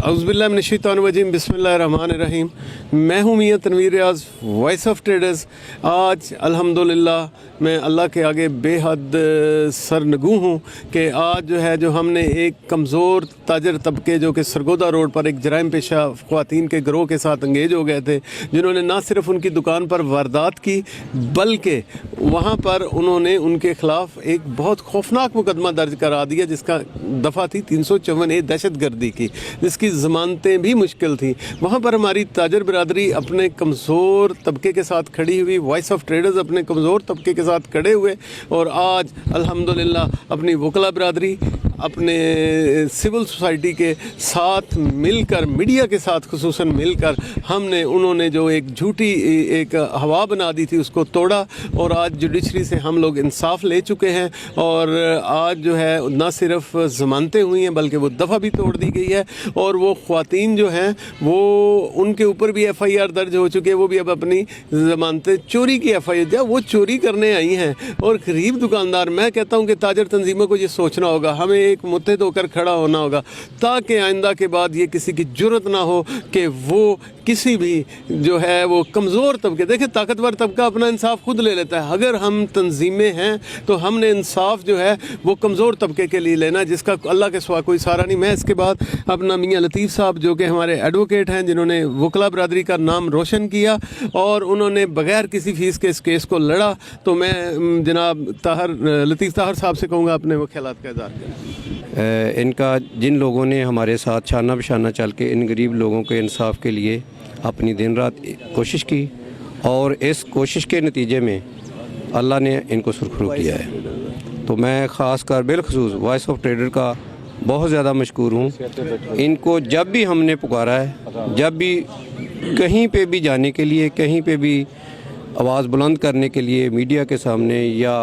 औज़ुबिल्लाहिमिनश्शैतानिर्रजीम बिस्मिल्लाहिर्रहमानिर्रहीम। मैं हूँ मियाँ तनवीर रियाज़, वॉइस ऑफ ट्रेडर्स। आज अल्हम्दुलिल्लाह मैं अल्लाह के आगे बेहद सरनगू हूँ कि आज जो हमने एक कमज़ोर ताजर तबके जो कि सरगोदा रोड पर एक जराइम पेशा ख़वातीन के गिरोह के साथ अंगेज हो गए थे, जिन्होंने ना सिर्फ उनकी दुकान पर वारदात की बल्कि वहाँ पर उन्होंने उनके ख़िलाफ़ एक बहुत खौफनाक मुकदमा दर्ज करा दिया, जिसका दफ़ा थी 354A दहशत गर्दी की, जिसकी ज़मानतें भी मुश्किल थी। वहाँ पर हमारी ताजर बिरादरी अपने कमज़ोर तबके के साथ खड़ी हुई, वॉइस ऑफ ट्रेडर्स अपने कमज़ोर तबके के साथ खड़े हुए, और आज अल्हम्दुलिल्लाह अपनी वकला बिरादरी अपने सिविल सोसाइटी के साथ मिलकर, मीडिया के साथ खुसूसन मिलकर, उन्होंने जो एक झूठी एक हवा बना दी थी उसको तोड़ा, और आज जुडिशरी से हम लोग इंसाफ ले चुके हैं। और आज ना सिर्फ ज़मानतें हुई हैं बल्कि वो दफ़ा भी तोड़ दी गई है, और वो ख़वातीन जो हैं वो उनके ऊपर भी FIR दर्ज हो चुके हैं। वो भी अब अपनी ज़मानतें, चोरी की FIR, वो चोरी करने आई हैं। और गरीब दुकानदार, मैं कहता हूँ कि ताजर तंजीमों को ये सोचना होगा, हमें एक मुत्तहिद होकर खड़ा होना होगा, ताकि आइंदा के बाद ये किसी की जुर्रत ना हो कि वो किसी भी वो कमज़ोर तबके, देखिए ताकतवर तबका अपना इंसाफ खुद ले लेता है। अगर हम तंजीमें हैं तो हमने इंसाफ वो कमज़ोर तबके के लिए लेना, जिसका अल्लाह के सिवा कोई सहारा नहीं। मैं इसके बाद अपना मियाँ लतीफ़ साहब जो कि हमारे एडवोकेट हैं, जिन्होंने वकला बरादरी का नाम रोशन किया और उन्होंने बग़ैर किसी फ़ीस के इस केस को लड़ा, तो मैं जनाब लतीफ़ ताहर साहब से कहूँगा अपने वो ख्यालात का इज़हार करें। इनका जिन लोगों ने हमारे साथ शाना बशाना चल के इन गरीब लोगों के इंसाफ के लिए अपनी दिन रात कोशिश की, और इस कोशिश के नतीजे में अल्लाह ने इनको सुरखरू किया है। तो मैं ख़ास कर बिलखसूस वॉइस ऑफ ट्रेडर का बहुत ज़्यादा मशकूर हूँ। इनको जब भी हमने पुकारा है, जब भी कहीं पे भी जाने के लिए, कहीं पे भी आवाज़ बुलंद करने के लिए मीडिया के सामने या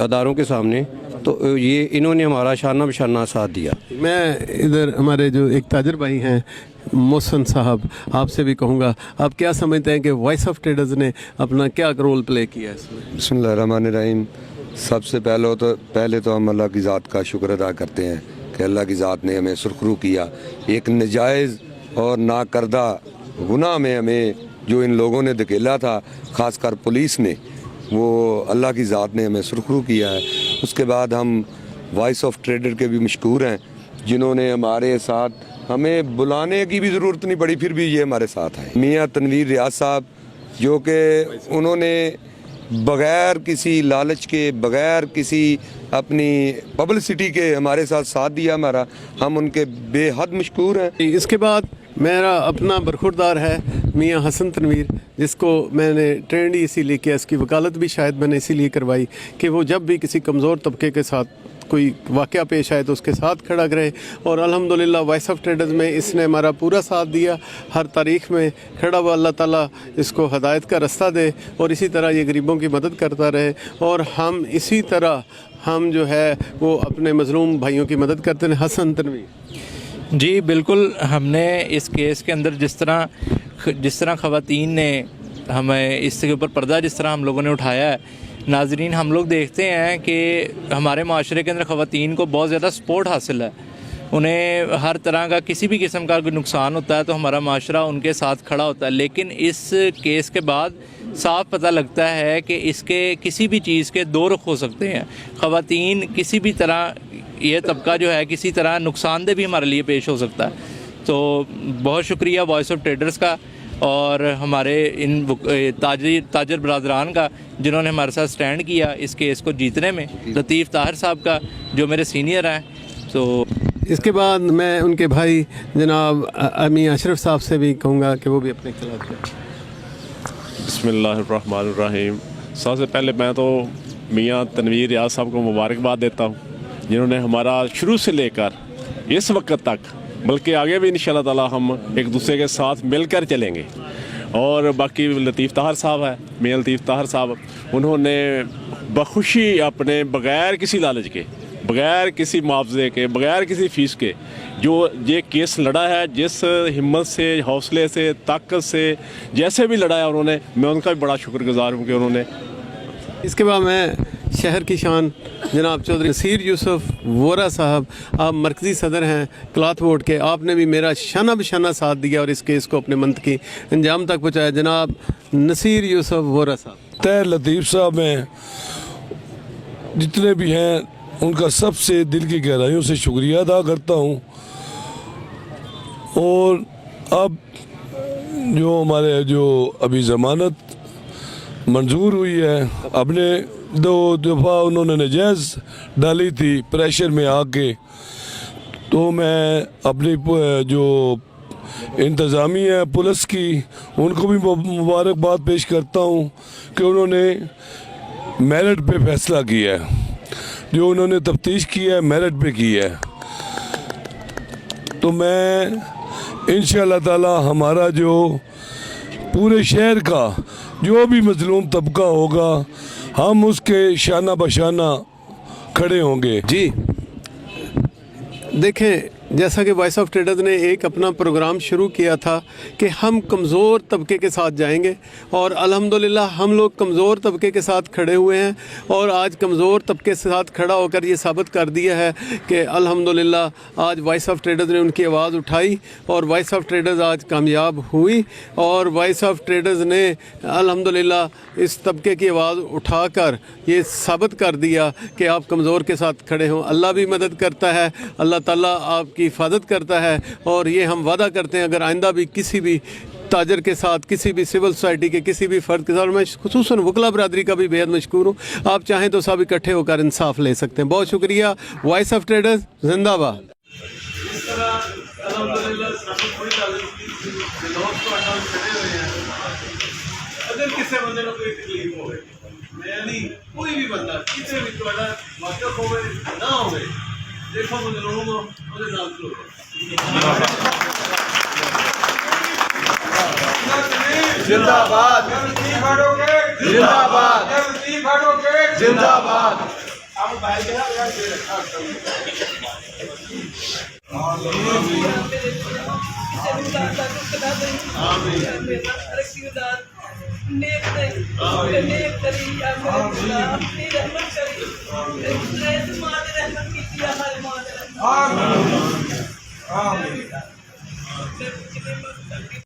अदारों के सामने, तो ये इन्होंने हमारा शाना बशाना साथ दिया। मैं इधर हमारे जो एक ताजर भाई हैं मोहसन साहब, आपसे भी कहूँगा, आप क्या समझते हैं कि वॉइस ऑफ ट्रेडर्स ने अपना क्या रोल प्ले किया इसमें? बिस्मिल्लाहिर्रहमानिर्रहीम। सबसे पहले तो हम अल्लाह की ज़ात का शुक्र अदा करते हैं कि अल्लाह की ज़ात ने हमें सुरखरू किया। एक नजायज़ और नाकर्दा गुनाह में हमें जो इन लोगों ने धकेला था, ख़ासकर पुलिस ने, वो अल्लाह की ज़ात ने हमें सुरखरू किया है। उसके बाद हम वॉइस ऑफ ट्रेडर के भी मशकूर हैं, जिन्होंने हमारे साथ, हमें बुलाने की भी ज़रूरत नहीं पड़ी, फिर भी ये हमारे साथ आए। मियाँ तनवीर रियाज़ साहब, जो कि उन्होंने बग़ैर किसी लालच के, बग़ैर किसी अपनी पब्लिसिटी के हमारे साथ दिया हमारा, हम उनके बेहद मशकूर हैं। इसके बाद मेरा अपना बरखुरदार है मियाँ हसन तनवीर, जिसको मैंने ट्रेंड ही इसीलिए किया, इसकी वकालत भी शायद मैंने इसीलिए करवाई कि वो जब भी किसी कमज़ोर तबके के साथ कोई वाक़या पेश आए तो उसके साथ खड़ा रहे। और अल्हम्दुलिल्लाह वॉइस ऑफ ट्रेडर्स में इसने हमारा पूरा साथ दिया, हर तारीख़ में खड़ा हुआ। अल्लाह ताला इसको हदायत का रास्ता दे और इसी तरह ये गरीबों की मदद करता रहे, और हम इसी तरह हम वो अपने मज़लूम भाइयों की मदद करते हैं। हसन तनवीर जी बिल्कुल, हमने इस केस के अंदर जिस तरह ख़वातीन ने हमें इसके ऊपर पर्दा जिस तरह हम लोगों ने उठाया है, नाज़रीन, हम लोग देखते हैं कि हमारे माशरे के अंदर ख़वातीन को बहुत ज़्यादा सपोर्ट हासिल है। उन्हें हर तरह का किसी भी किस्म का कोई नुकसान होता है तो हमारा माशरा उनके साथ खड़ा होता है। लेकिन इस केस के बाद साफ पता लगता है कि इसके किसी भी चीज़ के दो रुख हो सकते हैं। ख़वातीन किसी भी तरह, ये तबका किसी तरह नुकसानदेह भी हमारे लिए पेश हो सकता है। तो बहुत शुक्रिया वॉइस ऑफ ट्रेडर्स का और हमारे इन ताजर बरादरान का, जिन्होंने हमारे साथ स्टैंड किया इस केस को जीतने में। लतीफ़ ताहर साहब का, जो मेरे सीनियर हैं। तो इसके बाद मैं उनके भाई जनाब मियाँ अशरफ साहब से भी कहूँगा कि वो भी अपने खिलाफ करें। बिस्मिल्लाहिर्रहमानिर्रहीम। सबसे पहले मैं तो मियाँ तनवीर रियाज़ साहब को मुबारकबाद देता हूँ, जिन्होंने हमारा शुरू से लेकर इस वक्त तक, बल्कि आगे भी इंशाअल्लाह ताला हम एक दूसरे के साथ मिलकर चलेंगे। और बाकी लतीफ़ ताहर साहब है, मियाँ लतीफ़ ताहर साहब, उन्होंने बखुशी अपने बग़ैर किसी लालच के, बग़ैर किसी मुआवजे के, बग़ैर किसी फ़ीस के जो ये केस लड़ा है, जिस हिम्मत से, हौसले से, ताकत से, जैसे भी लड़ा है उन्होंने, मैं उनका भी बड़ा शुक्रगुज़ार हूँ कि उन्होंने اس کے بعد میں شہر کی شان جناب چودھری نصیر یوسف وورا صاحب، آپ مرکزی صدر ہیں کلاتھ بورڈ کے، آپ نے بھی میرا شانہ بشانہ ساتھ دیا اور اس کیس کو اپنے منطقی انجام تک پہنچایا۔ جناب نصیر یوسف وورا صاحب۔ طاہر لطیف صاحب ہیں، جتنے بھی ہیں ان کا سب سے دل کی گہرائیوں سے شکریہ ادا کرتا ہوں۔ اور اب جو ہمارے جو ابھی ضمانت منظور ہوئی ہے، اپنے 2 دفعہ انہوں نے نجائز ڈالی تھی پریشر میں آ کے، تو میں اپنی جو انتظامیہ ہے پولیس کی ان کو بھی مبارکباد پیش کرتا ہوں کہ انہوں نے میرٹ پہ فیصلہ کیا ہے، جو انہوں نے تفتیش کی ہے میرٹ پہ کی ہے۔ تو میں انشاءاللہ تعالی ہمارا جو پورے شہر کا جو بھی مظلوم طبقہ ہوگا ہم اس کے شانہ بشانہ کھڑے ہوں گے۔ جی دیکھیں، جیسا کہ وائس آف ٹریڈرز نے ایک اپنا پروگرام شروع کیا تھا کہ ہم کمزور طبقے کے ساتھ جائیں گے، اور الحمدللہ ہم لوگ کمزور طبقے کے ساتھ کھڑے ہوئے ہیں، اور آج کمزور طبقے کے ساتھ کھڑا ہو کر یہ ثابت کر دیا ہے کہ الحمدللہ آج وائس آف ٹریڈرز نے ان کی آواز اٹھائی اور وائس آف ٹریڈرز آج کامیاب ہوئی، اور وائس آف ٹریڈرز نے الحمدللہ اس طبقے کی آواز اٹھا کر یہ ثابت کر دیا کہ آپ کمزور کے ساتھ کھڑے ہوں۔ اللہ بھی مدد کرتا ہے، اللہ تعالیٰ آپ کی حفاظت کرتا ہے، اور یہ ہم وعدہ کرتے ہیں اگر آئندہ بھی کسی بھی تاجر کے ساتھ، کسی بھی سول سوسائٹی کے کسی بھی فرد کے ساتھ، میں خصوصاً وکلا برادری کا بھی بے حد مشکور ہوں، آپ چاہیں تو سب اکٹھے ہو کر انصاف لے سکتے ہیں۔ بہت شکریہ۔ وائس آف ٹریڈرز زندہ باد۔ اگر کسی بندے کو کوئی تکلیف ہوئے، یعنی کوئی بھی بندہ کسی بھی تہاڈا واقف ہوئے نہ ہوئے، دیکھو مظلوم ਉਹਦੇ ਨਾਲ ਖਲੋ ਜ਼ਿੰਦਾਬਾਦ ਜ਼ਿੰਦਾਬਾਦ ਜ਼ਿੰਦਾਬਾਦ। ਆਪ ਬਾਹਰ ਜਿਹੜਾ آمین۔